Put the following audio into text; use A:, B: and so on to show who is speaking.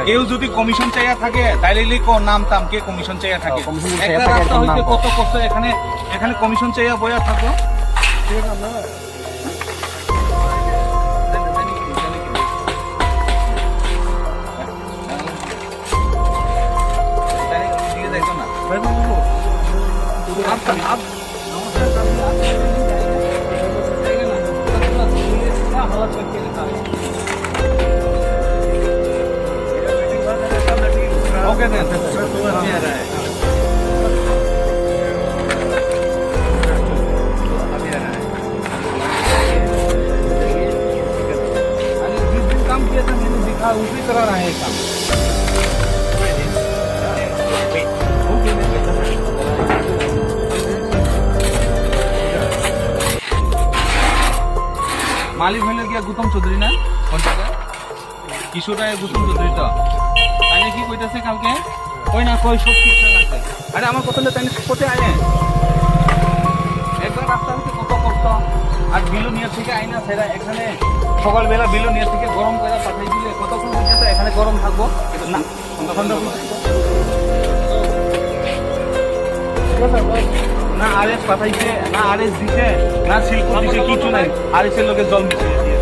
A: কেউ যদি কমিশন চাইয়া থাকে তাইলে নাম তাম কে কমিশন চাইয়া থাকে একটা রাস্তা হইতে কত কষ্ট এখানে এখানে কমিশন চাইয়া বইয়া থাকবো ओके देन जिस दिन काम किया था मैंने दिखा उसी तरह रहा है काम मालिक হইল গিয়া গৌতম চৌধুরী না কোন জায়গা কিশোরায় গৌতম চৌধুরী তো তাইলে কি কইতাছে কালকে কই না কই সব ঠিকঠাক আছে আরে আমার কথা তাইলে কোথায় আয় একদম রাস্তা হইতে কত কষ্ট আর বিলোনিয়া থেকে আইনা সেরা এখানে সকালবেলা বিলোনিয়া থেকে গরম করে পাঠাই দিলে কতক্ষণ পর্যন্ত এখানে গরম থাকবো না না আরএস পাঠাইছে না আরএস দিছে না শিল্প দিছে কিছু নাই আরএস এর লোকে জল মিশিয়ে দিয়ে